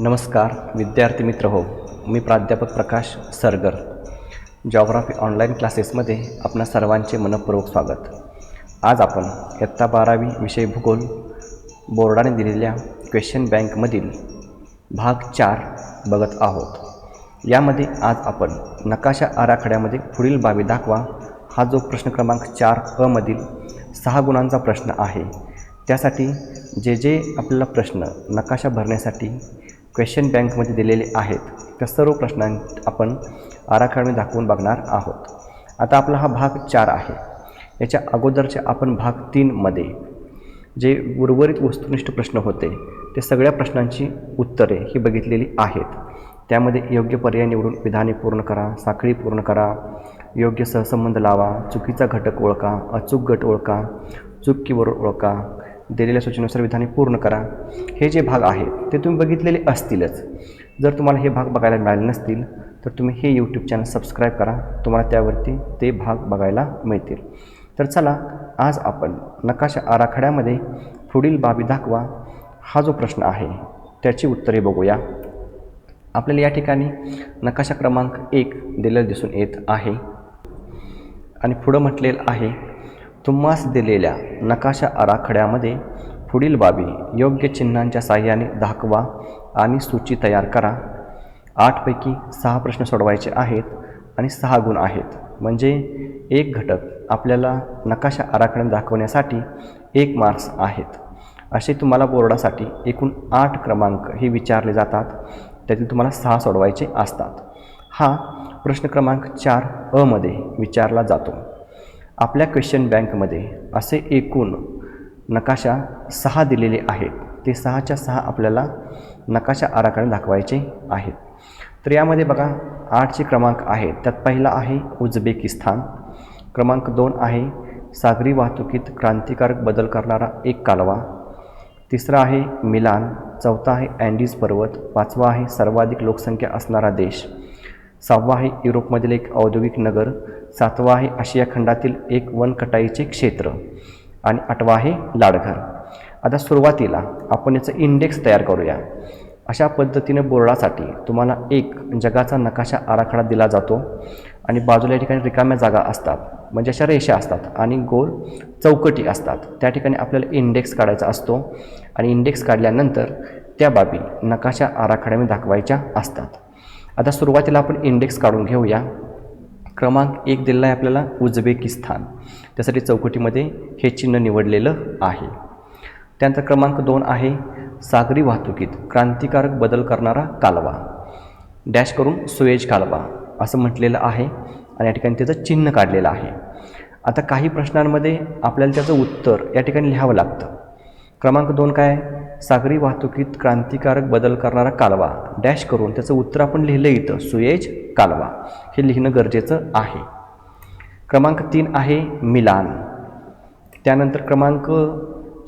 नमस्कार विद्यार्थी मित्र हो, मी प्राध्यापक प्रकाश सरगर. जॉग्राफी ऑनलाईन क्लासेसमध्ये आपणा सर्वांचे मनपूर्वक स्वागत. आज आपण इयत्ता 12वी विषय भूगोल बोर्डाने दिलेल्या क्वेश्चन बँकमधील भाग 4 बघत आहोत. यामध्ये आज आपण नकाशा आराखड्यामध्ये पुढील बाबी दाखवा हा जो प्रश्न क्रमांक 4 मधील 6 गुणांचा प्रश्न आहे. त्यासाठी जे आपल्याला प्रश्न नकाशा भरण्यासाठी क्वेश्चन बँकमध्ये दिलेले आहेत त्या सर्व प्रश्नांत आपण आराखड्याने दाखवून बघणार आहोत. आता आपला हा भाग 4 आहे. याच्या अगोदरच्या आपण भाग 3 मध्ये जे उर्वरित वस्तुनिष्ठ प्रश्न होते ते सगळ्या प्रश्नांची उत्तरे ही बघितलेली आहेत. त्यामध्ये योग्य पर्याय निवडून विधाने पूर्ण करा, साखळी पूर्ण करा, योग्य सहसंबंध लावा, चुकीचा घटक ओळखा, अचूक गट ओळखा, चूक की बरोबर ओळखा, दिलेल्या सूचनेनुसार विधाने पूर्ण करा, हे जे भाग आहेत ते तुम्ही बघितलेले असतीलच. जर तुम्हाला हे भाग बघायला मिळाले नसतील तर तुम्ही हे यूट्यूब चॅनल सबस्क्राईब करा, तुम्हाला त्यावरती ते भाग बघायला मिळतील. तर चला आज आपण नकाशा आराखड्यामध्ये पुढील बाबी दाखवा हा जो प्रश्न आहे त्याची उत्तरे बघूया. आपल्याला या ठिकाणी नकाशा क्रमांक 1 दिलेला दिसून येत आहे आणि पुढं म्हटलेलं आहे, तुम्हास दिलेल्या नकाशा आराखड्यामध्ये पुढील बाबी योग्य चिन्हांच्या साहाय्याने दाखवा आणि सूची तयार करा. 8 पैकी 6 प्रश्न सोडवायचे आहेत आणि 6 गुण आहेत. म्हणजे एक घटक आपल्याला नकाशा आराखड्याने दाखवण्यासाठी 1 मार्क्स आहेत. असे तुम्हाला बोर्डासाठी एकूण 8 क्रमांक हे विचारले जातात. त्यातील तुम्हाला 6 सोडवायचे असतात. हा प्रश्न क्रमांक 4 मध्ये विचारला जातो. आपल्या क्वेश्चन बँकमध्ये असे एकूण नकाशा 6 दिलेले आहेत. ते 6च्या 6 आपल्याला नकाशा आराखड्याने दाखवायचे आहेत. तर यामध्ये बघा 8चे क्रमांक आहेत. त्यात पहिला आहे उझबेकिस्तान, क्रमांक 2 आहे सागरी वाहतुकीत क्रांतिकारक बदल करणारा एक कालवा, तिसरा आहे मिलान, चौथा आहे अँडीज पर्वत, 5वा आहे सर्वाधिक लोकसंख्या असणारा देश, 6वा आहे युरोपमधील एक औद्योगिक नगर, 7वा आहे आशिया खंडातील एक वनकटाईचे क्षेत्र आणि 8वा आहे लाडघर. आता सुरुवातीला आपण याचं इंडेक्स तयार करूया. अशा पद्धतीने बोर्डासाठी तुम्हाला एक जगाचा नकाशा आराखडा दिला जातो आणि बाजूला या ठिकाणी रिकाम्या जागा असतात, म्हणजे अशा रेषा असतात आणि गोल चौकटी असतात. त्या ठिकाणी आपल्याला इंडेक्स काढायचा असतो आणि इंडेक्स काढल्यानंतर त्या बाबी नकाशा आराखड्यामध्ये दाखवायच्या असतात. आता सुरुवातीला आपण इंडेक्स काढून घेऊया. क्रमांक 1 दिलेला आहे आपल्याला उझबेकिस्तान, त्यासाठी चौकटीमध्ये हे चिन्ह निवडलेलं आहे. त्यानंतर क्रमांक 2 आहे सागरी वाहतुकीत क्रांतिकारक बदल करणारा कालवा, डॅश करून सुएज कालवा असं म्हटलेलं आहे आणि या ठिकाणी त्याचं चिन्ह काढलेलं आहे. आता काही प्रश्नांमध्ये आपल्याला त्याचं उत्तर या ठिकाणी लिहावं लागतं. क्रमांक 2 काय आहे, सागरी वाहतुकीत क्रांतिकारक बदल करणारा कालवा, डॅश करून त्याचं उत्तर आपण लिहिलं इथं सुएज कालवा, हे लिहिणं गरजेचं आहे. क्रमांक 3 आहे मिलान, त्यानंतर क्रमांक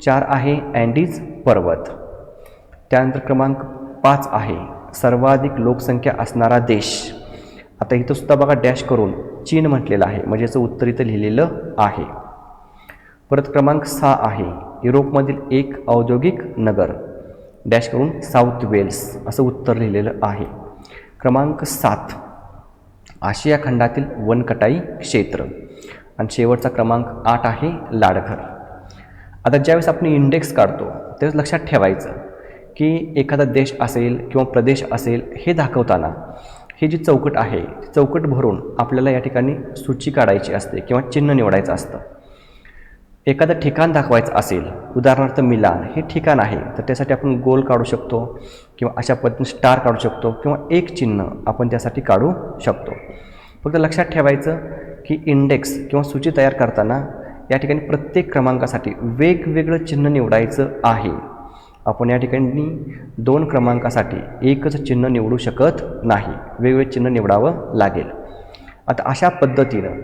4 आहे अँडीज पर्वत, त्यानंतर क्रमांक 5 आहे सर्वाधिक लोकसंख्या असणारा देश. आता इथं सुद्धा बघा डॅश करून चीन म्हटलेलं आहे, म्हणजे याचं उत्तर इथं लिहिलेलं आहे. परत क्रमांक 6 आहे युरोपमधील एक औद्योगिक नगर, डॅश करून साऊथ वेल्स असं उत्तर लिहिलेलं आहे. क्रमांक 7 आशिया खंडातील वनकटाई क्षेत्र आणि शेवटचा क्रमांक 8 आहे लाडघर. आता ज्यावेळेस आपण इंडेक्स काढतो त्यावेळेस लक्षात ठेवायचं की एखादा देश असेल किंवा प्रदेश असेल हे दाखवताना ही जी चौकट आहे ती चौकट भरून आपल्याला या ठिकाणी सूची काढायची असते किंवा चिन्ह निवडायचं असतं. एखादं ठिकाण दाखवायचं असेल, उदाहरणार्थ मिलान हे ठिकाण आहे, तर त्यासाठी आपण गोल काढू शकतो किंवा अशा पद्धतीने स्टार काढू शकतो किंवा एक चिन्ह आपण त्यासाठी काढू शकतो. फक्त लक्षात ठेवायचं की इंडेक्स किंवा सूची तयार करताना या ठिकाणी प्रत्येक क्रमांकासाठी वेगवेगळं चिन्ह निवडायचं आहे. आपण या ठिकाणी 2 क्रमांकासाठी एकच चिन्ह निवडू शकत नाही, वेगवेगळे चिन्ह निवडावं लागेल. आता अशा पद्धतीनं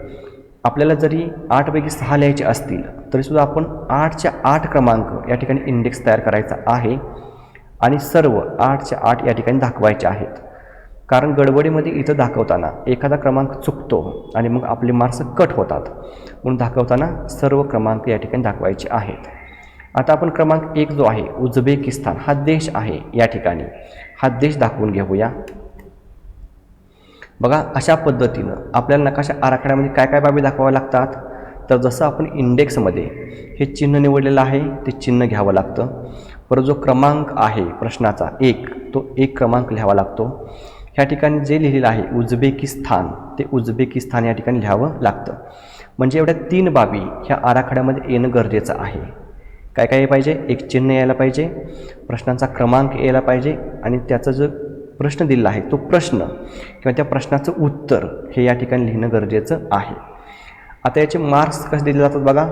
आपल्याला जरी 8 पैकी 6 लिहायचे असतील तरीसुद्धा आपण 8च्या 8 क्रमांक या ठिकाणी इंडेक्स तयार करायचा आहे आणि सर्व 8च्या 8 या ठिकाणी दाखवायचे आहेत. कारण गडबडीमध्ये इथं दाखवताना एखादा क्रमांक चुकतो आणि मग आपले मार्क्स कट होतात, म्हणून दाखवताना सर्व क्रमांक या ठिकाणी दाखवायचे आहेत. आता आपण क्रमांक 1 जो आहे उझबेकिस्तान हा देश आहे, या ठिकाणी हा देश दाखवून घेऊया. बघा, अशा पद्धतीनं आपल्याला नकाशा आराखड्यामध्ये काय काय बाबी दाखवाव्या लागतात. तर जसं आपण इंडेक्समध्ये हे चिन्ह निवडलेलं आहे ते चिन्ह घ्यावं लागतं. परत जो क्रमांक आहे प्रश्नाचा 1, तो 1 क्रमांक लिहावा लागतो. ह्या ठिकाणी जे लिहिलेलं आहे उझबेकिस्तान, ते उझबेकिस्तान या ठिकाणी लिहावं लागतं. म्हणजे एवढ्या 3 बाबी ह्या आराखड्यामध्ये येणं गरजेचं आहे. काय काय पाहिजे, एक चिन्ह यायला पाहिजे, प्रश्नांचा क्रमांक यायला पाहिजे आणि त्याचा जो प्रश्न दिलेला आहे तो प्रश्न किंवा त्या प्रश्नाचं उत्तर हे या ठिकाणी लिहिणं गरजेचं आहे. आता याचे मार्क्स कसे दिले जातात बघा.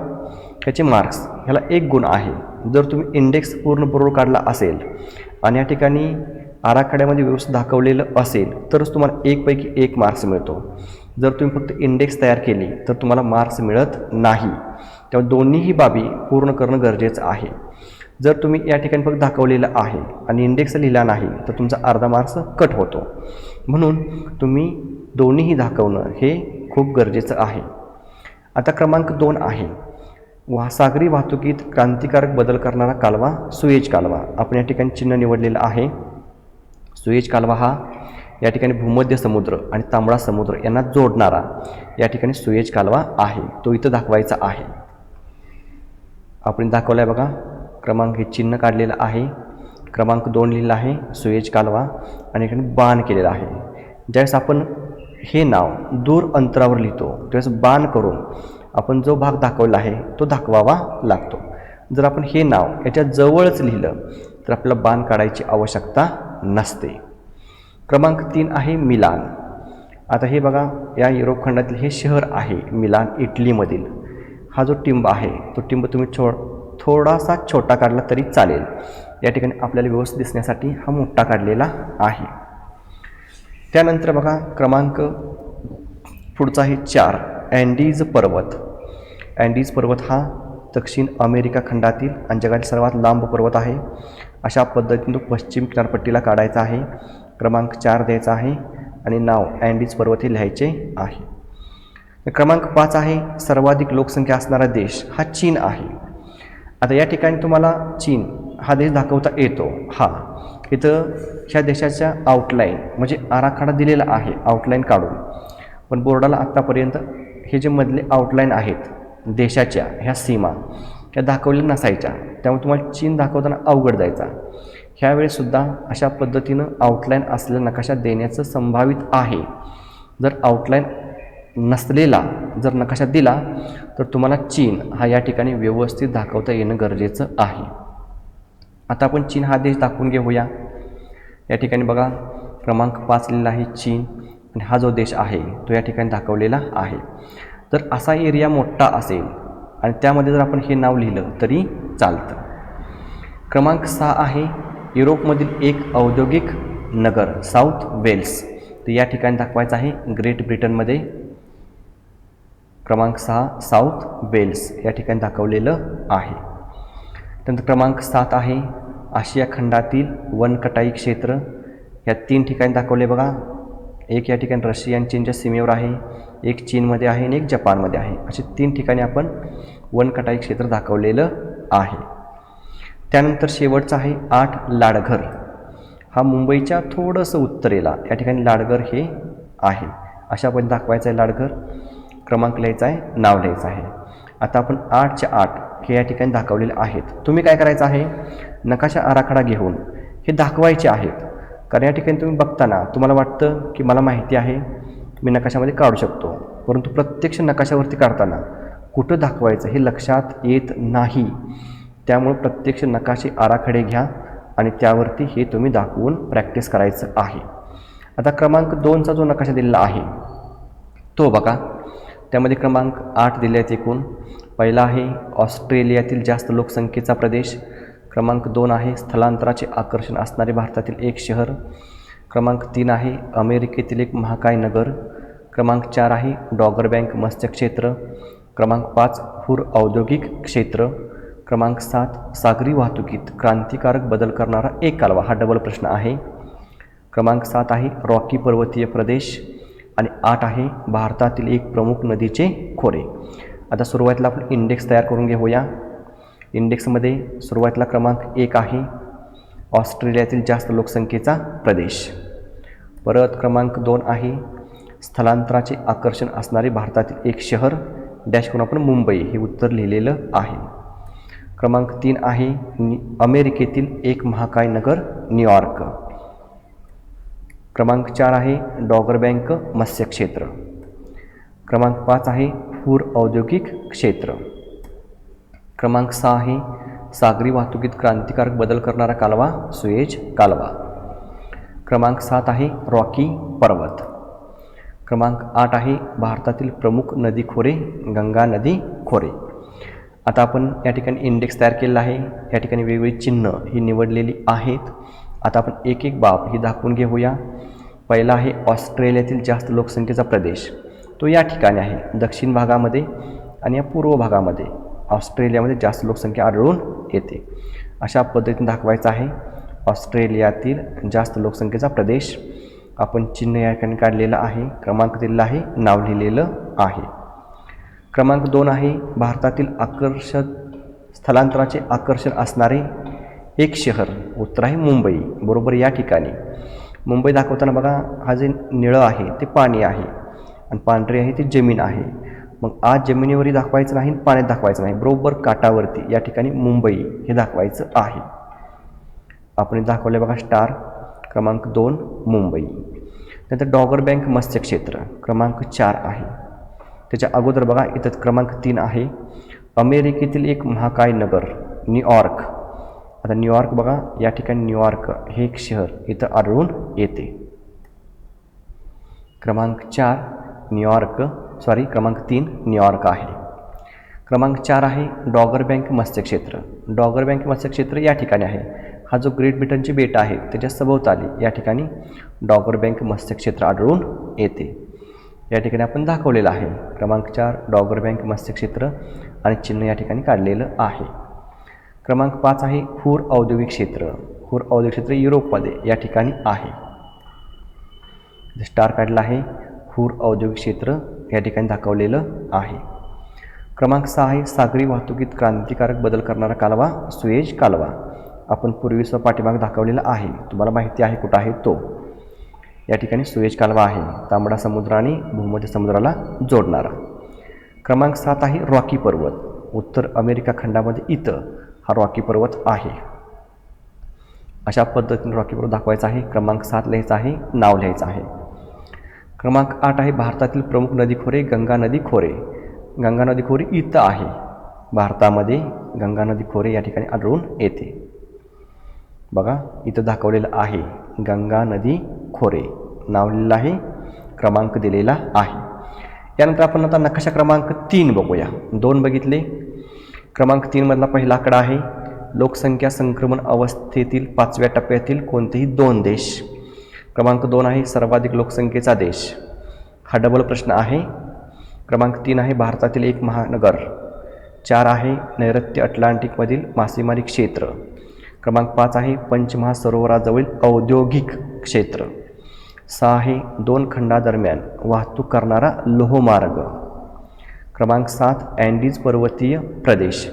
याचे मार्क्स ह्याला 1 गुण आहे. जर तुम्ही इंडेक्स पूर्ण बरोबर काढला असेल आणि या ठिकाणी आराखड्यामध्ये व्यवस्थित दाखवलेलं असेल तरच तुम्हाला 1 पैकी 1 मार्क्स मिळतो. जर तुम्ही फक्त इंडेक्स तयार केली तर तुम्हाला मार्क्स मिळत नाही. त्यामुळे दोन्हीही बाबी पूर्ण करणं गरजेचं आहे. जर तुम्ही या ठिकाणी फक्त दाखवलेलं आहे आणि इंडेक्स लिहिला नाही तर तुमचा अर्धा मार्क्स कट होतो. म्हणून तुम्ही दोन्हीही दाखवणं हे खूप गरजेचं आहे. आता क्रमांक 2 आहे सागरी वाहतुकीत क्रांतिकारक बदल करणारा कालवा सुएज कालवा. आपण या ठिकाणी चिन्ह निवडलेलं आहे. सुएज कालवा हा या ठिकाणी भूमध्य समुद्र आणि तांबडा समुद्र यांना जोडणारा या ठिकाणी सुएज कालवा आहे. तो इथं दाखवायचा आहे. आपण दाखवला आहे बघा. क्रमांक हे चिन्ह काढलेलं आहे. क्रमांक 2 लिहिलेला आहे सुएज कालवा आणि इकडे बाण केलेला आहे. ज्यावेळेस आपण हे नाव दूर अंतरावर लिहितो त्यावेळेस बाण करून आपण जो भाग दाखवला आहे तो दाखवावा लागतो. जर आपण हे नाव याच्या जवळच लिहिलं तर आपल्याला बाण काढायची आवश्यकता नसते. क्रमांक 3 आहे मिलान. आता हे बघा, या युरोप खंडातील हे शहर आहे मिलान, इटलीमधील. हा जो टिंब आहे तो टिंब तुम्ही थोडासा छोटा काढला तरी चालेल. या ठिकाणी आपल्याला व्यवस्थित दिसण्यासाठी हा मोठा काढलेला आहे. त्यानंतर बघा क्रमांक पुढचा आहे 4 अँडीज पर्वत. अँडीज पर्वत हा दक्षिण अमेरिका खंडातील आणि जगातील सर्वात लांब पर्वत आहे. अशा पद्धतीने तो पश्चिम किनारपट्टीला काढायचा आहे. क्रमांक 4 द्यायचा आहे आणि नाव अँडीज पर्वत हे लिहायचे आहे. क्रमांक 5 आहे सर्वाधिक लोकसंख्या असणारा देश हा चीन आहे. आता या ठिकाणी तुम्हाला चीन हा देश दाखवता येतो. इथं ह्या देशाच्या आउटलाईन म्हणजे आराखडा दिलेला आहे आउटलाईन काढून, पण बोर्डाला आत्तापर्यंत हे जे मधले आउटलाईन आहेत देशाच्या ह्या सीमा ह्या दाखवलेल्या नसायच्या. त्यामुळे तुम्हाला चीन दाखवताना अवघड जायचा. ह्यावेळेसुद्धा अशा पद्धतीनं आउटलाईन असलेला नकाशा देण्याचं संभावित आहे. जर आउटलाईन नसलेला जर नकाशा दिला तर तुम्हाला चीन हा या ठिकाणी व्यवस्थित दाखवता येणं गरजेचं आहे. आता आपण चीन हा देश दाखवून घेऊया. या ठिकाणी बघा क्रमांक 5 लिहिलेला आहे चीन आणि हा जो देश आहे तो या ठिकाणी दाखवलेला आहे. जर असा एरिया मोठा असेल आणि त्यामध्ये जर आपण हे नाव लिहिलं तरी चालतं. क्रमांक 6 आहे युरोपमधील एक औद्योगिक नगर साऊथ वेल्स. तर या ठिकाणी दाखवायचं आहे ग्रेट ब्रिटनमध्ये. क्रमांक 6 साऊथ वेल्स या ठिकाणी दाखवलेलं आहे. त्यानंतर क्रमांक 7 आहे आशिया खंडातील वनकटाई क्षेत्र. या 3 ठिकाणी दाखवले बघा. एक या ठिकाणी रशिया आणि चीनच्या सीमेवर आहे, एक चीनमध्ये आहे आणि एक जपानमध्ये आहे. असे 3 ठिकाणी आपण वनकटाई क्षेत्र दाखवलेलं आहे. त्यानंतर शेवटचं आहे 8 लाडघर. हा मुंबईच्या थोडंसं उत्तरेला या ठिकाणी लाडघर हे आहे. अशा पद्धतीने दाखवायचं आहे लाडघर. क्रमांक लिहायचा आहे, नाव लिहायचं आहे. आता आपण 8च्या 8 हे या ठिकाणी दाखवलेले आहेत. तुम्ही काय करायचं आहे, नकाशा आराखडा घेऊन हे दाखवायचे आहेत. कारण या ठिकाणी तुम्ही बघताना तुम्हाला वाटतं की मला माहिती आहे मी नकाशामध्ये काढू शकतो, परंतु प्रत्यक्ष नकाशावरती काढताना कुठं दाखवायचं हे लक्षात येत नाही. त्यामुळे प्रत्यक्ष नकाशे आराखडे घ्या आणि त्यावरती हे तुम्ही दाखवून प्रॅक्टिस करायचं आहे. आता क्रमांक 2चा जो नकाशा दिलेला आहे तो बघा. त्यामध्ये क्रमांक 8 दिले आहेत एकूण. पहिला आहे ऑस्ट्रेलियातील जास्त लोकसंख्येचा प्रदेश. क्रमांक 2 आहे स्थलांतराचे आकर्षण असणारे भारतातील एक शहर. क्रमांक 3 आहे अमेरिकेतील एक महाकाय नगर. क्रमांक 4 आहे डॉगर बँक मत्स्यक्षेत्र. क्रमांक 5 हुर औद्योगिक क्षेत्र. क्रमांक 7 सागरी वाहतुकीत क्रांतिकारक बदल करणारा एक कालवा. हा डबल प्रश्न आहे. क्रमांक 7 आहे रॉकी पर्वतीय प्रदेश आणि 8 आहे भारतातील एक प्रमुख नदीचे खोरे. आता सुरुवातीला आपण इंडेक्स तयार करून घेऊया. इंडेक्समध्ये सुरुवातीला क्रमांक 1 आहे ऑस्ट्रेलियातील जास्त लोकसंख्येचा प्रदेश. परत क्रमांक 2 आहे स्थलांतराचे आकर्षण असणारे भारतातील एक शहर डॅश करून आपण मुंबई हे उत्तर लिहिलेलं आहे. क्रमांक 3 आहे अमेरिकेतील एक महाकाय नगर न्यूयॉर्क. क्रमांक 4 आहे डॉगर बँक मत्स्य क्षेत्र. क्रमांक 5 आहे पूर औद्योगिक क्षेत्र. क्रमांक 6 आहे सागरी वाहतुकीत क्रांतिकारक बदल करणारा कालवा सुएझ कालवा. क्रमांक 7 आहे रॉकी पर्वत. क्रमांक 8 आहे भारतातील प्रमुख नदी खोरे गंगा नदी खोरे. आता आपण या ठिकाणी इंडेक्स तयार केलेला आहे. या ठिकाणी वेगवेगळी चिन्ह ही निवडलेली आहेत. आता आपण एक एक बाब ही दाखवून घेऊया. पहिला आहे ऑस्ट्रेलियातील जास्त लोकसंख्येचा प्रदेश. तो या ठिकाणी आहे दक्षिण भागामध्ये आणि या पूर्व भागामध्ये ऑस्ट्रेलियामध्ये जास्त लोकसंख्या आढळून येते. अशा पद्धतीने दाखवायचं आहे ऑस्ट्रेलियातील जास्त लोकसंख्येचा प्रदेश. आपण चिन्ह या ठिकाणी काढलेलं आहे, क्रमांक दिलेला आहे, नाव लिहिलेलं आहे. क्रमांक 2 आहे भारतातील स्थलांतराचे आकर्षण असणारे एक शहर. उत्तर आहे मुंबई. बरोबर या ठिकाणी मुंबई दाखवताना बघा हा जे निळं आहे ते पाणी आहे आणि पांढरे आहे ते जमीन आहे. मग आज जमिनीवरही दाखवायचं नाही, पाण्यात दाखवायचं नाही, बरोबर काठावरती या ठिकाणी मुंबई हे दाखवायचं आहे. आपण दाखवले बघा स्टार. क्रमांक 2 मुंबई. नंतर डॉगर बँक मत्स्य क्षेत्र क्रमांक 4 आहे. त्याच्या अगोदर बघा इथं क्रमांक 3 आहे अमेरिकेतील एक महाकाय नगर न्यूयॉर्क. आता न्यूयॉर्क बघा या ठिकाणी न्यूयॉर्क हे एक शहर इथं आढळून येते. क्रमांक 3 न्यूयॉर्क आहे. क्रमांक 4 आहे डॉगर बँक मत्स्य क्षेत्र. डॉगर बँक मत्स्य क्षेत्र या ठिकाणी आहे. हा जो ग्रेट ब्रिटनची बेट आहे त्याच्या सभोवताली या ठिकाणी डॉगर बँक मत्स्य क्षेत्र आढळून येते. या ठिकाणी आपण दाखवलेलं आहे. क्रमांक 4 डॉगर बँक मत्स्य क्षेत्र आणि चिन्ह या ठिकाणी काढलेलं आहे. क्रमांक 5 आहे हुर औद्योगिक क्षेत्र. हुर औद्योगिक क्षेत्र युरोपमध्ये या ठिकाणी आहे. स्टार काढला आहे. हुर औद्योगिक क्षेत्र या ठिकाणी दाखवलेलं आहे. क्रमांक 6 आहे सागरी वाहतुकीत क्रांतिकारक बदल करणारा कालवा सुएझ कालवा. आपण पूर्वीच पाठीमाग दाखवलेला आहे, तुम्हाला माहिती आहे कुठं आहे तो. या ठिकाणी सुएझ कालवा आहे, तांबडा समुद्र आणि भूमध्य समुद्राला जोडणारा. क्रमांक 7 आहे रॉकी पर्वत. उत्तर अमेरिका खंडामध्ये इथं हा रॉकी पर्वत आहे. अशा पद्धतीने रॉकी पर्वत दाखवायचा आहे. क्रमांक 7 लिहायचा आहे, नाव लिहायचं आहे. क्रमांक 8 आहे भारतातील प्रमुख नदी खोरे गंगा नदी खोरे. गंगा नदी खोरे इथं आहे. भारतामध्ये गंगा नदी खोरे या ठिकाणी आढळून येते. बघा इथं दाखवलेलं आहे गंगा नदी खोरे, नाव लिहिलेलं आहे, क्रमांक दिलेला आहे. यानंतर आपण आता नकाशा क्रमांक 3 बघूया. 2 बघितले. क्रमांक 3 मधला पहिला आकडा आहे लोकसंख्या संक्रमण अवस्थेतील 5व्या टप्प्यातील कोणतेही 2 देश. क्रमांक 2 आहे सर्वाधिक लोकसंख्येचा देश. हा डबल प्रश्न आहे. क्रमांक 3 आहे भारतातील एक महानगर. 4 आहे नैऋत्य अटलांटिकमधील मासेमारी क्षेत्र. क्रमांक 5 आहे पंचमहासरोवराजवळील औद्योगिक क्षेत्र. 6 आहे 2 खंडादरम्यान वाहतूक करणारा लोहमार्ग. क्रमांक 7 अँडीज पर्वतीय प्रदेश.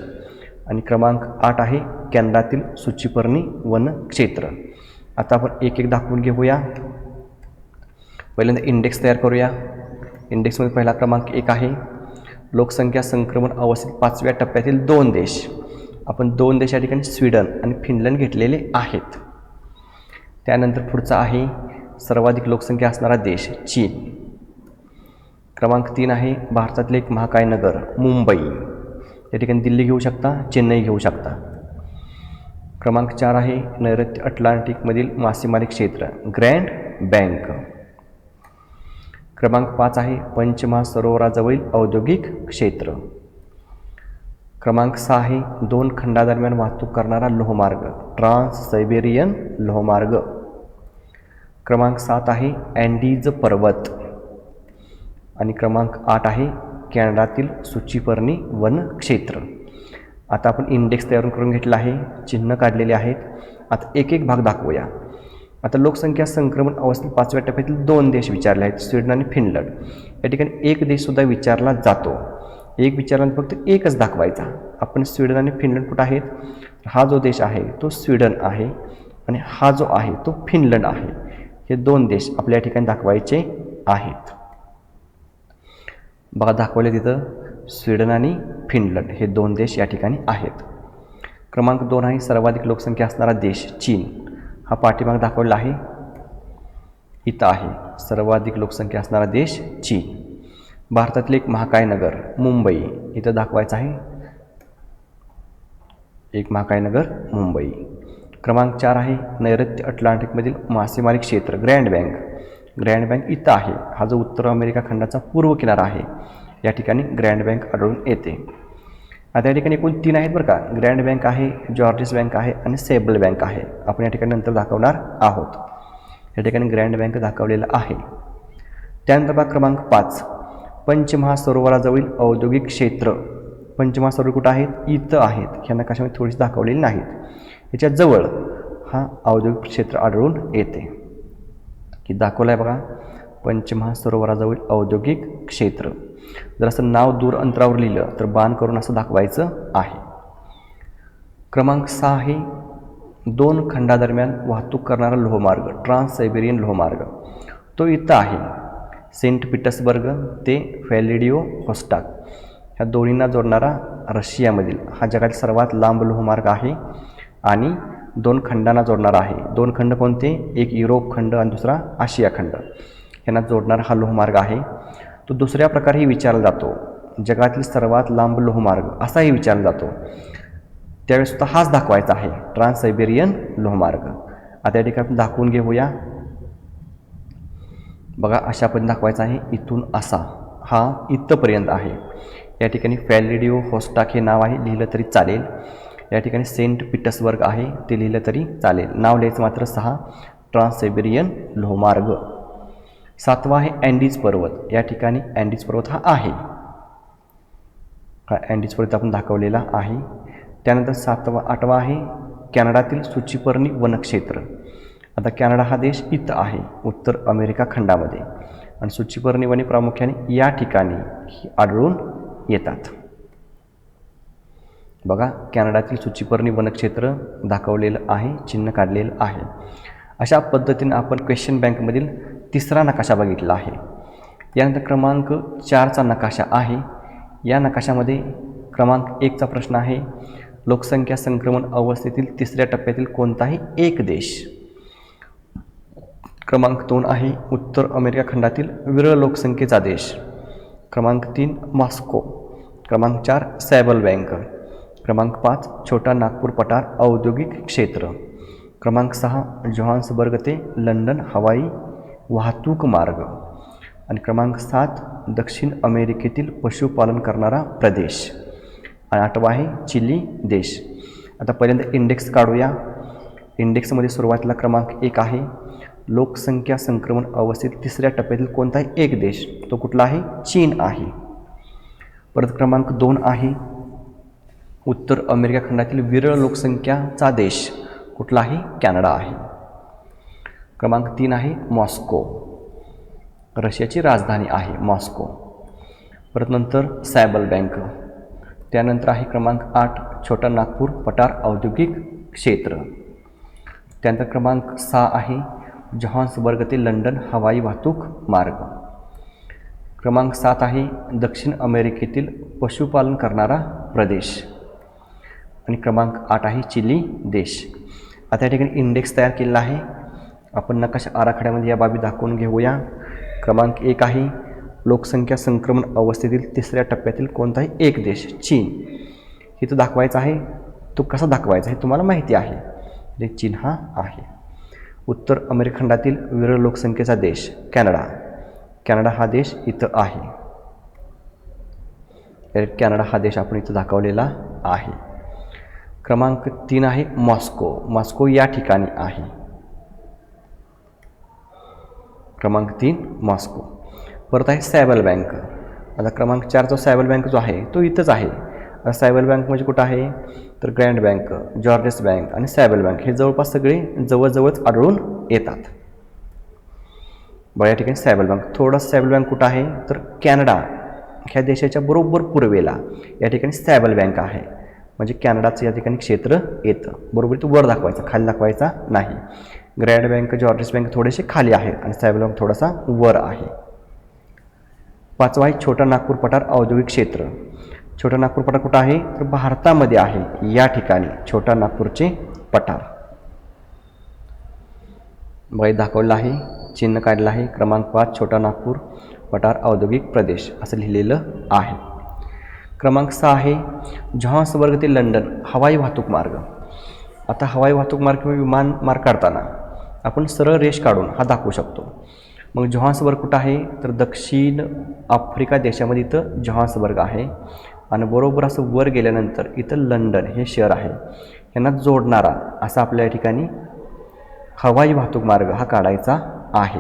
आणि क्रमांक 8 आहे कॅनडातील सूचीपर्णी वन क्षेत्र. आता आपण एक एक दाखवून घेऊया. पहिल्यांदा इंडेक्स तयार करूया. इंडेक्समध्ये पहिला क्रमांक 1 आहे लोकसंख्या संक्रमण अवस्थेत 5व्या टप्प्यातील 2 देश. आपण 2 देश या ठिकाणी स्वीडन आणि फिनलंड घेतलेले आहेत. त्यानंतर पुढचा आहे सर्वाधिक लोकसंख्या असणारा देश चीन. क्रमांक 3 आहे भारतातील एक महाकाय नगर मुंबई. या ठिकाणी दिल्ली घेऊ शकता, चेन्नई घेऊ शकता. क्रमांक 4 आहे नैऋत्य अटलांटिकमधील मासेमारी क्षेत्र ग्रँड बँक. क्रमांक 5 आहे पंचमहासरोवराजवळील औद्योगिक क्षेत्र. क्रमांक 6 आहे 2 खंडादरम्यान वाहतूक करणारा लोहमार्ग ट्रान्स सायबेरियन लोहमार्ग. क्रमांक 7 आहे अँडीज पर्वत. आणि क्रमांक 8 आहे कॅनडातील सूचीपर्णी वन क्षेत्र. आता आपण इंडेक्स तयार करून घेतला आहे, चिन्ह काढलेले आहेत. आता एक एक भाग दाखवूया. आता लोकसंख्या संक्रमण अवस्थेत 5व्या टप्प्यातील 2 देश विचारले आहेत स्वीडन आणि फिनलंड. या ठिकाणी एक देशसुद्धा विचारला जातो. एक विचारल्यानंतर फक्त एकच दाखवायचा. आपण स्वीडन आणि फिनलंड कुठं आहेत? हा जो देश आहे तो स्वीडन आहे आणि हा जो आहे तो फिनलंड आहे. हे 2 देश आपल्या या ठिकाणी दाखवायचे आहेत. बघा दाखवले तिथं स्वीडन आणि फिनलंड हे 2 देश या ठिकाणी आहेत. क्रमांक 2 आहे सर्वाधिक लोकसंख्या असणारा देश चीन. हा पाठीमाग दाखवलेला आहे, इथं आहे सर्वाधिक लोकसंख्या असणारा देश चीन. भारतातील एक महाकाय नगर मुंबई इथं दाखवायचं आहे, एक महाकाय नगर मुंबई. क्रमांक 4 आहे नैऋत्य अटलांटिकमधील मासेमारी क्षेत्र ग्रँड बँक. ग्रँड बँक इथं आहे. हा जो उत्तर अमेरिका खंडाचा पूर्व किनारा आहे या ठिकाणी ग्रँड बँक आढळून येते. आता या ठिकाणी एकूण 3 आहेत बरं का. ग्रँड बँक आहे, जॉर्जिस बँक आहे आणि सेबल बँक आहे. आपण या ठिकाणी नंतर दाखवणार आहोत. या ठिकाणी ग्रँड बँक दाखवलेला आहे. त्यानंतर बघा क्रमांक 5 पंचमहासरोवराजवळील औद्योगिक क्षेत्र. पंचमहासरोवर कुठं आहेत? इथं आहेत. ह्या नकाशामध्ये थोडीशी दाखवलेली नाहीत. याच्या जवळ हा औद्योगिक क्षेत्र आढळून येते की दाखवलं आहे बघा, पंचमहासरोवराजवळ औद्योगिक क्षेत्र. जर असं नाव दूर अंतरावर लिहिलं तर बाण करून असं दाखवायचं आहे. क्रमांक 6 आहे 2 खंडादरम्यान वाहतूक करणारा लोहमार्ग ट्रान्स सायबेरियन लोहमार्ग. तो इथं आहे सेंट पीटर्सबर्ग ते व्हॅलेडिव्होस्टॉक ह्या दोन्हींना जोडणारा रशियामधील हा जगातील सर्वात लांब लोहमार्ग आहे आणि 2 खंडांना जोडणारा आहे. 2 खंड कोणते? एक युरोप खंड आणि दुसरा आशिया खंड. यांना जोडणारा हा लोहमार्ग आहे. तो दुसऱ्या प्रकारेही विचारला जातो, जगातील सर्वात लांब लोहमार्ग असाही विचारला जातो. त्यावेळेस सुद्धा हाच दाखवायचा आहे ट्रान्स सायबेरियन लोहमार्ग. आता या ठिकाणी दाखवून घेऊया. बघा अशा पण दाखवायचा आहे. इथून असा हा इथंपर्यंत आहे. या ठिकाणी व्हॅलेडिव्होस्टॉक हे नाव आहे, लिहिलं तरी चालेल. या ठिकाणी सेंट पीटर्सबर्ग आहे, ते लिहिलं तरी चालेल. नाव लिहायचं मात्र 6 ट्रान्स सायबेरियन लोहमार्ग. 7वा आहे अँडीज पर्वत. या ठिकाणी अँडीज पर्वत हा आहे, हा अँडीज पर्वत आपण दाखवलेला आहे. त्यानंतर 8वा आहे कॅनडातील सूचीपर्णी वनक्षेत्र. आता कॅनडा हा देश इथं आहे उत्तर अमेरिका खंडामध्ये आणि सूचीपर्णी वने प्रामुख्याने या ठिकाणी आढळून येतात. बघा कॅनडातील सूचीपर्णी वनक्षेत्र दाखवलेलं आहे, चिन्ह काढलेलं आहे. अशा पद्धतीने आपण क्वेश्चन बँकमधील 3रा नकाशा बघितला आहे. यानंतर क्रमांक 4चा नकाशा आहे. या नकाशामध्ये क्रमांक 1चा प्रश्न आहे लोकसंख्या संक्रमण अवस्थेतील 3ऱ्या टप्प्यातील कोणताही एक देश. क्रमांक 2 आहे उत्तर अमेरिका खंडातील विरळ लोकसंख्येचा देश. क्रमांक 3 मॉस्को. क्रमांक 4 सॅबल बँक. क्रमांक 5 छोटा नागपूर पठार औद्योगिक क्षेत्र. क्रमांक 6 जोहान्सबर्ग ते लंडन हवाई वाहतूक मार्ग. आणि क्रमांक 7 दक्षिण अमेरिकेतील पशुपालन करणारा प्रदेश. आणि 8वा आहे चिली देश. आता पहिल्यांदा इंडेक्स काढूया. इंडेक्समध्ये सुरुवातीला क्रमांक 1 आहे लोकसंख्या संक्रमण अवस्थेत 3ऱ्या टप्प्यातील कोणताही एक देश. तो कुठला आहे? चीन आहे. परत क्रमांक 2 आहे उत्तर अमेरिका खंडातील विरळ लोकसंख्याचा देश. कुठला आहे? कॅनडा आहे. क्रमांक 3 आहे मॉस्को, रशियाची राजधानी आहे मॉस्को. परत नंतर सॅबल बँक. त्यानंतर आहे क्रमांक 8 छोटा नागपूर पठार औद्योगिक क्षेत्र. त्यानंतर क्रमांक 6 आहे जोहान्सबर्ग ते लंडन हवाई वाहतूक मार्ग. क्रमांक 7 आहे दक्षिण अमेरिकेतील पशुपालन करणारा प्रदेश. आणि क्रमांक 8 आहे चिली देश. आता या ठिकाणी इंडेक्स तयार केलेला आहे. आपण नकाशा आराखड्यामध्ये या बाबी दाखवून घेऊया. क्रमांक 1 आहे लोकसंख्या संक्रमण अवस्थेतील 3ऱ्या टप्प्यातील कोणताही एक देश चीन. इथं दाखवायचा आहे. तो कसा दाखवायचा हे तुम्हाला माहिती आहे. म्हणजे चीन हा आहे. उत्तर अमेरिका खंडातील विरळ लोकसंख्येचा देश कॅनडा. कॅनडा हा देश इथं आहे. कॅनडा हा देश आपण इथं दाखवलेला आहे. क्रमांक 3 आहे मॉस्को. मॉस्को या ठिकाणी आहे. क्रमांक 3 मॉस्को. परत आहे सॅबल बँक. आता क्रमांक 4चा सॅबल बँक जो आहे तो इथंच आहे. सॅबल बँक म्हणजे कुठं आहे तर ग्रँड बँक, जॉर्जिस बँक आणि सॅबल बँक हे जवळपास सगळे जवळजवळच आढळून येतात. बरं या ठिकाणी सॅबल बँक. थोडंसं सॅबल बँक कुठं आहे तर कॅनडा ह्या देशाच्या बरोबर पूर्वेला या ठिकाणी सॅबल बँक आहे. म्हणजे कॅनडाचं या ठिकाणी क्षेत्र येतं. बरोबर, तो वर दाखवायचा, खाली दाखवायचा नाही. ग्रँड बँक, जॉर्जिस बँक थोडेसे खाली आहेत आणि सायबल बँक थोडासा वर आहे. 5वा आहे छोटा नागपूर पठार औद्योगिक क्षेत्र. छोटा नागपूर पठार कुठं आहे तर भारतामध्ये आहे. या ठिकाणी छोटा नागपूरचे पठार बघा दाखवलं आहे, चिन्ह काढलं आहे. क्रमांक 5 छोटा नागपूर पठार औद्योगिक प्रदेश असं लिहिलेलं आहे. क्रमांक 6 आहे जोहान्सबर्ग ते लंडन हवाई वाहतूक मार्ग. आता हवाई वाहतूक मार्ग किंवा विमान मार्ग काढताना आपण सरळ रेष काढून हा दाखवू शकतो. मग जोहान्सबर्ग कुठं आहे तर दक्षिण आफ्रिका देशामध्ये इथं जोहान्सबर्ग आहे आणि बरोबर असं वर गेल्यानंतर इथं लंडन हे शहर आहे. यांना जोडणारा असा आपल्या या ठिकाणी हवाई वाहतूक मार्ग हा काढायचा आहे.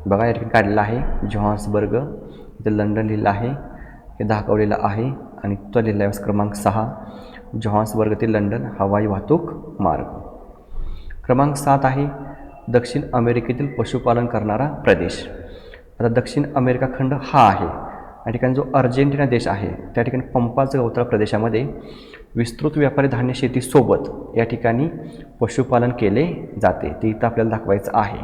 बघा या ठिकाणी काढलेला आहे जोहान्सबर्ग, इथं लंडन लिहिलं आहे, हे दाखवलेलं आहे आणि तो लिहिला आहे क्रमांक 6 जोहान्सबर्ग ते लंडन हवाई वाहतूक मार्ग. क्रमांक 7 आहे दक्षिण अमेरिकेतील पशुपालन करणारा प्रदेश. आता दक्षिण अमेरिका खंड हा आहे. या ठिकाणी जो अर्जेंटिना देश आहे त्या ठिकाणी पंपाच गवताळ प्रदेशामध्ये विस्तृत व्यापारी धान्य शेतीसोबत या ठिकाणी पशुपालन केले जाते. ते इथं आपल्याला दाखवायचं आहे.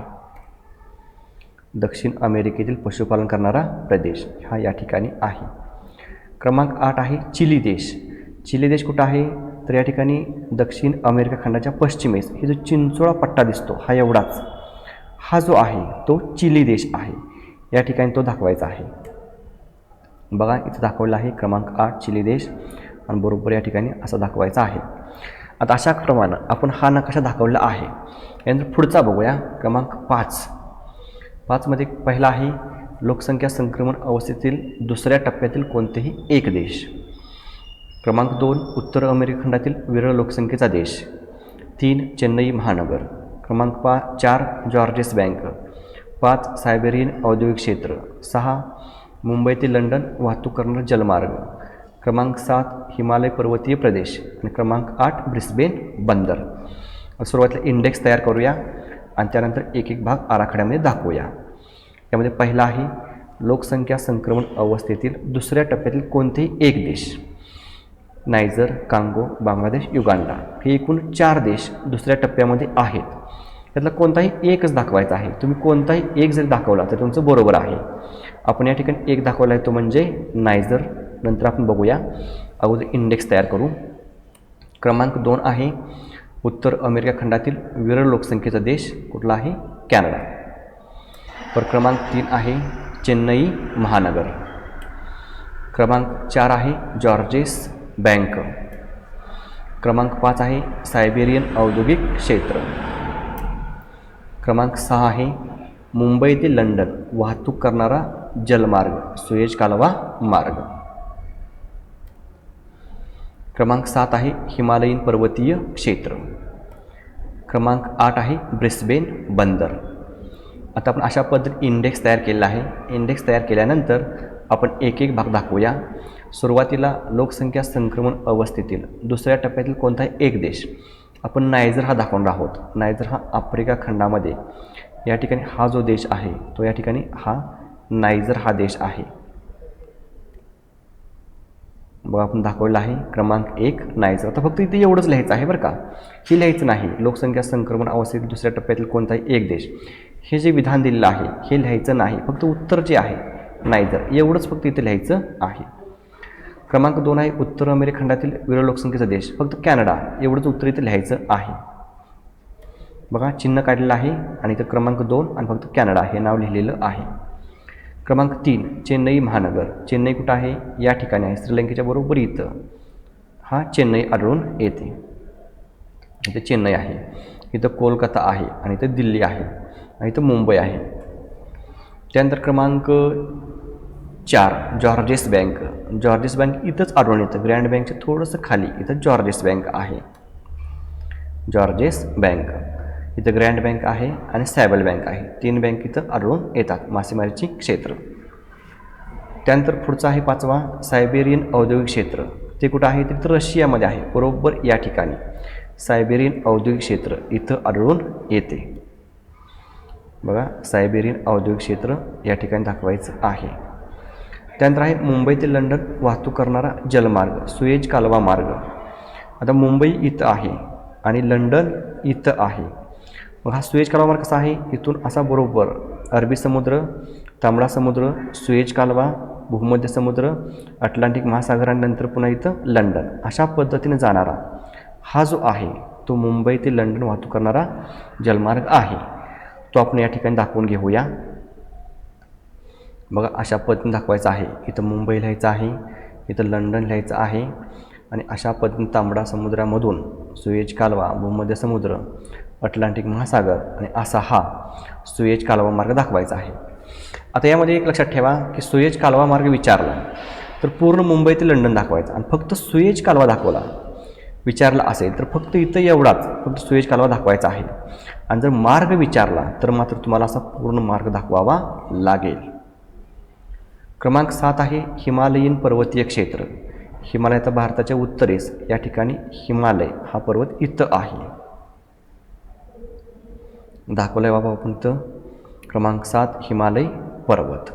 दक्षिण अमेरिकेतील पशुपालन करणारा प्रदेश हा या ठिकाणी आहे. क्रमांक 8 आहे चिली देश. चिली देश कुठं आहे तर या ठिकाणी दक्षिण अमेरिका खंडाच्या पश्चिमेस हे जो चिंचोळा पट्टा दिसतो हा एवढाच हा जो आहे तो चिली देश आहे. या ठिकाणी तो दाखवायचा आहे. बघा इथं दाखवलं आहे क्रमांक 8 चिली देश आणि बरोबर या ठिकाणी असं दाखवायचं आहे. आता अशा प्रमाणे आपण हा नकाशा दाखवला आहे. यानंतर पुढचा बघूया क्रमांक 5 मध्ये पहिला आहे लोकसंख्या संक्रमण अवस्थेतील दुसऱ्या टप्प्यातील कोणतेही एक देश. क्रमांक 2 उत्तर अमेरिका खंडातील विरळ लोकसंख्येचा देश. 3 चेन्नई महानगर. क्रमांक 4 जॉर्जिस बँक. 5 सायबेरियन औद्योगिक क्षेत्र. 6 मुंबई ते लंडन वाहतूक करणारा जलमार्ग. क्रमांक 7 हिमालय पर्वतीय प्रदेश आणि क्रमांक 8 ब्रिस्बेन बंदर. सुरुवातीला इंडेक्स तयार करूया आणि त्यानंतर एक एक भाग आराखड्यामध्ये दाखवूया. यामध्ये पहिला आहे लोकसंख्या संक्रमण अवस्थेतील दुसऱ्या टप्प्यातील कोणतेही एक देश. नायजर, कांगो, बांगलादेश, युगांडा हे एकूण 4 देश दुसऱ्या टप्प्यामध्ये आहेत. त्यातला कोणताही एकच दाखवायचा आहे. तुम्ही कोणताही एक जरी दाखवला तर तुमचं बरोबर आहे. आपण या ठिकाणी एक दाखवला आहे तो म्हणजे नायजर. नंतर आपण बघूया, अगोदर इंडेक्स तयार करू. क्रमांक 2 आहे उत्तर अमेरिका खंडातील विरळ लोकसंख्येचा देश कुठला आहे कॅनडा. तर क्रमांक 3 आहे चेन्नई महानगर. क्रमांक 4 आहे जॉर्जिस बँक. क्रमांक 5 आहे सायबेरियन औद्योगिक क्षेत्र. क्रमांक 6 आहे मुंबई ते लंडन वाहतूक करणारा जलमार्ग सुएज कालवा मार्ग. क्रमांक 7 आहे हिमालयीन पर्वतीय क्षेत्र. क्रमांक 8 आहे ब्रिस्बेन बंदर. आता आपण अशा पद्धतीने इंडेक्स तयार केलेला आहे. इंडेक्स तयार केल्यानंतर आपण एक एक भाग दाखवूया. सुरुवातीला लोकसंख्या संक्रमण अवस्थेतील दुसऱ्या टप्प्यातील कोणताही एक देश आपण नायजर हा दाखवणार आहोत. नायजर हा आफ्रिका खंडामध्ये या ठिकाणी हा जो देश आहे तो या ठिकाणी हा नायजर हा देश आहे. बघा आपण दाखवलं आहे क्रमांक 1 नायजर. आता फक्त इथे एवढंच लिहायचं आहे बरं का, हे लिहायचं नाही. लोकसंख्या संक्रमण अवस्थेतील दुसऱ्या टप्प्यातील कोणताही एक देश हे जे विधान दिलेलं आहे हे लिहायचं नाही. फक्त उत्तर जे आहे नायजर एवढंच फक्त इथे लिहायचं आहे. क्रमांक 2 आहे उत्तर अमेरिका खंडातील विरळ लोकसंख्येचा देश फक्त कॅनडा एवढंच उत्तर इथे लिहायचं आहे. बघा चिन्ह काढलेलं आहे आणि इथं क्रमांक 2 आणि फक्त कॅनडा हे नाव लिहिलेलं आहे. क्रमांक 3 चेन्नई महानगर. चेन्नई कुठं आहे या ठिकाणी आहे, श्रीलंकेच्या बरोबर इथं हा चेन्नई आढळून येते. इथं चेन्नई आहे, इथं कोलकाता आहे आणि इथं दिल्ली आहे आणि इथं मुंबई आहे. त्यानंतर क्रमांक 4 जॉर्जिस बँक. जॉर्जिस बँक इथंच आढळून येतं, ग्रँड बँकच्या थोडंसं खाली इथं जॉर्जिस बँक आहे. जॉर्जिस बँक इथं ग्रँड बँक आहे आणि सायबल बँक आहे. 3 बँक इथं आढळून येतात, मासेमारीची क्षेत्र. त्यानंतर पुढचा आहे 5वा सायबेरियन औद्योगिक क्षेत्र. ते कुठं आहे तर रशियामध्ये आहे, बरोबर या ठिकाणी सायबेरियन औद्योगिक क्षेत्र इथं आढळून येते. बघा सायबेरियन औद्योगिक क्षेत्र या ठिकाणी दाखवायचं आहे. त्यानंतर आहे मुंबई ते लंडन वाहतूक करणारा जलमार्ग सुएज कालवा मार्ग. आता मुंबई इथं आहे आणि लंडन इथं आहे. मग हा सुएज कालवा मार्ग कसा आहे, इथून असा बरोबर अरबी समुद्र, तांबडा समुद्र, सुएज कालवा, भूमध्य समुद्र, अटलांटिक महासागर आणि नंतर पुन्हा इथं लंडन अशा पद्धतीने जाणारा हा जो आहे तो मुंबई ते लंडन वाहतूक करणारा जलमार्ग आहे. तो आपण या ठिकाणी दाखवून घेऊया. बघा अशा पद्धतीने दाखवायचं आहे. इथं मुंबई लिहायचं आहे, इथं लंडन लिहायचं आहे आणि अशा पद्धतीने तांबडा समुद्रामधून सुएज कालवा, भूमध्य समुद्र, अटलांटिक महासागर आणि असा हा सुएज कालवा मार्ग दाखवायचा आहे. आता यामध्ये एक लक्षात ठेवा की सुएज कालवा मार्ग विचारला तर पूर्ण मुंबई ते लंडन दाखवायचा आणि फक्त सुएज कालवा दाखवला विचारला असेल तर फक्त इथं एवढाच फक्त सुएज कालवा दाखवायचा आहे. आणि जर मार्ग विचारला तर मात्र तुम्हाला असा पूर्ण मार्ग दाखवावा लागेल. क्रमांक 7 आहे हिमालयीन पर्वतीय क्षेत्र. हिमालयाचा भारताच्या उत्तरेस या ठिकाणी हिमालय हा पर्वत इथं आहे. दाखवलं आहे बाबा आपण इथं क्रमांक 7 हिमालय पर्वत.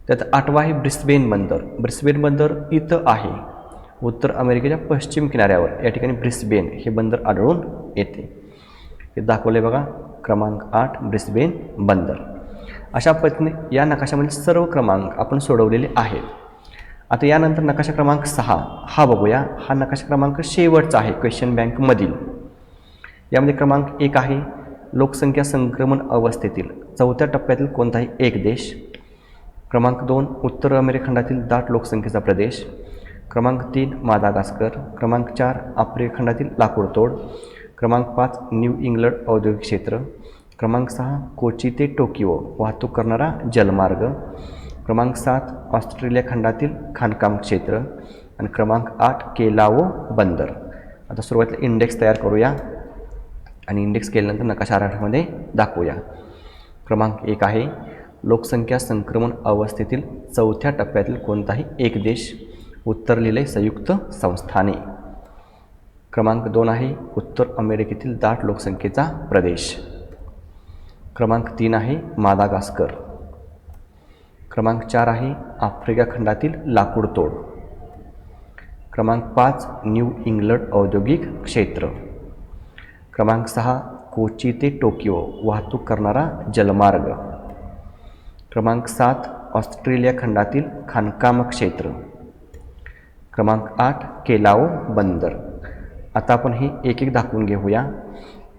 त्यात 8वा आहे ब्रिस्बेन बंदर. ब्रिस्बेन बंदर इथं आहे उत्तर अमेरिकेच्या पश्चिम किनाऱ्यावर. या ठिकाणी ब्रिस्बेन हे बंदर आढळून येते. हे दाखवले बघा क्रमांक 8 ब्रिस्बेन बंदर. अशा पद्धतीने या नकाशामधील सर्व क्रमांक आपण सोडवलेले आहेत. आता यानंतर नकाशा क्रमांक 6 हा बघूया. हा नकाशा क्रमांक शेवटचा आहे क्वेश्चन बँकमधील. यामध्ये क्रमांक 1 आहे लोकसंख्या संक्रमण अवस्थेतील 4थ्या टप्प्यातील कोणताही एक देश. क्रमांक 2 उत्तर अमेरिका खंडातील दाट लोकसंख्येचा प्रदेश. क्रमांक 3 मादागास्कर. क्रमांक 4 आफ्रिका खंडातील लाकूडतोड. क्रमांक 5 न्यू इंग्लंड औद्योगिक क्षेत्र. क्रमांक 6 कोची ते टोकियो वाहतूक करणारा जलमार्ग. क्रमांक 7 ऑस्ट्रेलिया खंडातील खाणकाम क्षेत्र आणि क्रमांक 8 केलाओ बंदर. आता सुरुवातीला इंडेक्स तयार करूया आणि इंडेक्स केल्यानंतर नकाशा आराखड्यामध्ये दाखवूया. क्रमांक 1 आहे लोकसंख्या संक्रमण अवस्थेतील 4थ्या टप्प्यातील कोणताही एक देश. उत्तर लिहिले संयुक्त संस्थाने. क्रमांक 2 आहे उत्तर अमेरिकेतील दाट लोकसंख्येचा प्रदेश. क्रमांक 3 आहे मादागास्कर. क्रमांक 4 आहे आफ्रिका खंडातील लाकूडतोड. क्रमांक 5 न्यू इंग्लंड औद्योगिक क्षेत्र. क्रमांक 6 कोची ते टोकियो वाहतूक करणारा जलमार्ग. क्रमांक 7 ऑस्ट्रेलिया खंडातील खाणकाम क्षेत्र. क्रमांक 8 केलाओ बंदर. आता आपण हे एक एक दाखवून घेऊया.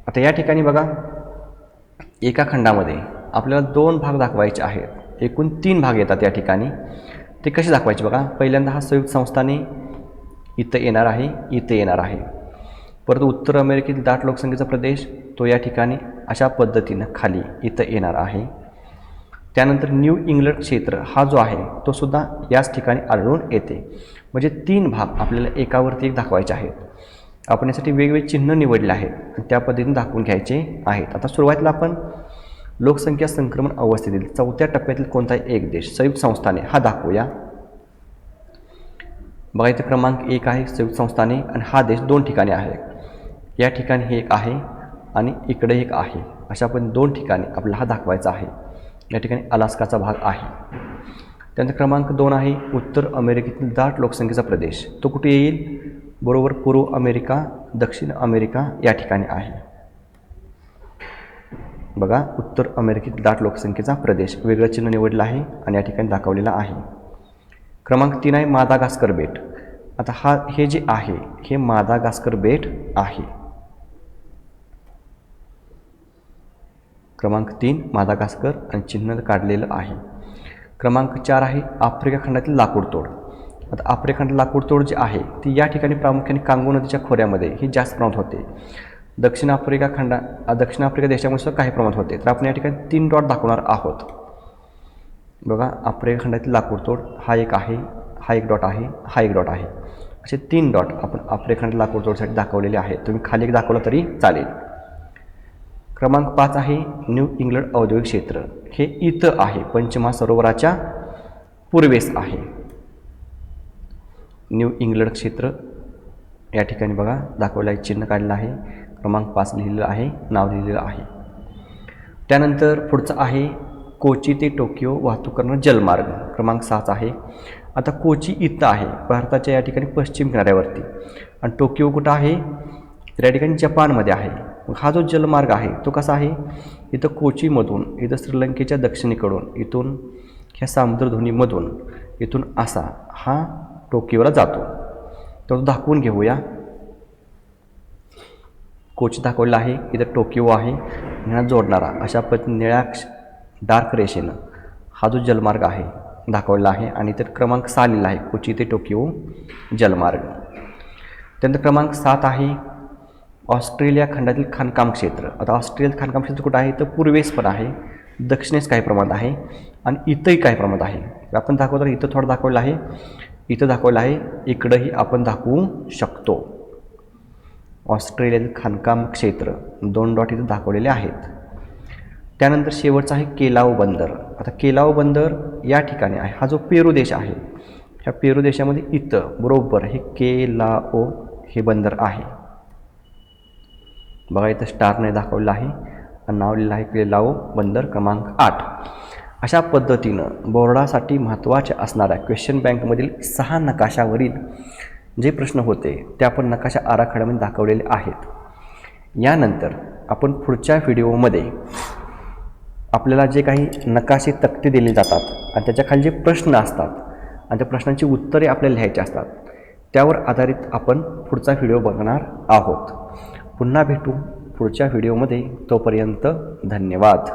आता या ठिकाणी बघा एका खंडामध्ये आपल्याला 2 भाग दाखवायचे आहेत. एकूण 3 भाग येतात या ठिकाणी. ते कसे दाखवायचे बघा. पहिल्यांदा हा संयुक्त संस्थाने इथं येणार आहे, इथं येणार आहे. परत उत्तर अमेरिकेतील दाट लोकसंख्येचा प्रदेश तो या ठिकाणी अशा पद्धतीनं खाली इथं येणार आहे. त्यानंतर न्यू इंग्लंड क्षेत्र हा जो आहे तो सुद्धा याच ठिकाणी आढळून येते. म्हणजे 3 भाग आपल्याला एकावरती एक दाखवायचे आहेत. आपण यासाठी वेगवेगळे चिन्ह निवडले आहेत आणि त्या पद्धतीने दाखवून घ्यायचे आहेत. आता सुरुवातीला आपण लोकसंख्या संक्रमण अवस्थेतील 4थ्या टप्प्यातील कोणताही एक देश संयुक्त संस्थाने हा दाखवूया. बघा इथे क्रमांक 1 आहे संयुक्त संस्थाने आणि हा देश 2 ठिकाणी आहे. या ठिकाणी हे एक आहे आणि इकडे एक आहे. अशा पण 2 ठिकाणी आपल्याला हा दाखवायचा आहे. या ठिकाणी अलास्काचा भाग आहे. त्यानंतर क्रमांक 2 आहे उत्तर अमेरिकेतील दाट लोकसंख्येचा प्रदेश. तो कुठे येईल, बरोबर पूर्व अमेरिका, दक्षिण अमेरिका या ठिकाणी आहे. बघा उत्तर अमेरिकेतील दाट लोकसंख्येचा प्रदेश वेगळं चिन्ह निवडलं आहे आणि या ठिकाणी दाखवलेला आहे. क्रमांक 3 आहे मादागास्कर बेट. आता हे जे आहे हे मादागास्कर बेट आहे. क्रमांक 3 मादागास्कर आणि चिन्ह काढलेलं आहे. क्रमांक 4 आहे आफ्रिका खंडातील लाकूडतोड. आता आफ्रिका खंडातील लाकूडतोड जे आहे ती या ठिकाणी प्रामुख्याने कांगो नदीच्या खोऱ्यामध्ये ही जास्त प्रमाणात होते. दक्षिण आफ्रिका देशामध्ये सुद्धा काही प्रमाणात होते. तर आपण या ठिकाणी 3 डॉट दाखवणार आहोत. बघा आफ्रिका खंडातील लाकूडतोड हा एक आहे, हा एक डॉट आहे, हा एक डॉट आहे. असे 3 डॉट आपण आफ्रिका खंडातील लाकूडतोडसाठी दाखवलेले आहेत. तुम्ही खाली एक दाखवलं तरी चालेल. क्रमांक 5 आहे न्यू इंग्लंड औद्योगिक क्षेत्र. हे इथं आहे, पंचमहा सरोवराच्या पूर्वेस आहे. न्यू इंग्लंड क्षेत्र या ठिकाणी बघा दाखवलं आहे, चिन्ह काढलं आहे. क्रमांक 5 लिहिलेलं आहे, नाव लिहिलेलं आहे. त्यानंतर पुढचं आहे कोची ते टोकियो वाहतूक करणारा जलमार्ग क्रमांक 6 आहे. आता कोची इथं आहे भारताच्या या ठिकाणी पश्चिम किनाऱ्यावरती, आणि टोकियो कुठं आहे तर या ठिकाणी जपानमध्ये आहे. मग हा जो जलमार्ग आहे तो कसा आहे, इथं कोचीमधून इथं श्रीलंकेच्या दक्षिणेकडून इथून ह्या सामुद्रधुनीमधून इथून असा हा टोकियोला जातो. तो दाखवून घेऊया. कोची दाखवलेला आहे, इथं टोकियो आहे, ह्यांना जोडणारा अशा पद्धतीने निळ्या डार्क रेषेनं हा जो जलमार्ग आहे दाखवलेला आहे. आणि इतर क्रमांक 6 लिहिला आहे, कोची ते टोकियो जलमार्ग. त्यानंतर क्रमांक 7 आहे ऑस्ट्रेलिया खंडातील खाणकाम क्षेत्र. आता ऑस्ट्रेलियात खाणकाम क्षेत्र कुठं आहे तर पूर्वेस पण आहे, दक्षिणेस काही प्रमाणात आहे, आणि इथंही काही प्रमाणात आहे. आपण दाखवतो इथं थोडं दाखवलं आहे, इथं दाखवलं आहे, इकडंही आपण दाखवू शकतो. ऑस्ट्रेलियातील खाणकाम क्षेत्र 2 डॉट इथं दाखवलेले आहेत. त्यानंतर शेवटचा आहे केलाऊ बंदर. आता केलाऊ बंदर या ठिकाणी आहे, हा जो पेरू देश आहे, ह्या पेरू देशामध्ये इथं बरोबर हे केलाओ हे बंदर आहे. बघा इथं स्टारने दाखवलेलं आहे आणि नाव लिहिलं आहे केलाओ बंदर क्रमांक 8. अशा पद्धतीनं बोर्डासाठी महत्त्वाचे असणाऱ्या क्वेश्चन बँकमधील 6 नकाशावरील जे प्रश्न होते ते आपण नकाशा आराखड्यामध्ये दाखवलेले आहेत. यानंतर आपण पुढच्या व्हिडिओमध्ये आपल्याला जे काही नकाशे तक्ते दिले जातात आणि त्याच्याखाली जे प्रश्न असतात आणि त्या प्रश्नांची उत्तरे आपल्याला लिहायची असतात, त्यावर आधारित आपण पुढचा व्हिडिओ बघणार आहोत. पुन्हा भेटू पुढच्या व्हिडिओमध्ये. तोपर्यंत धन्यवाद.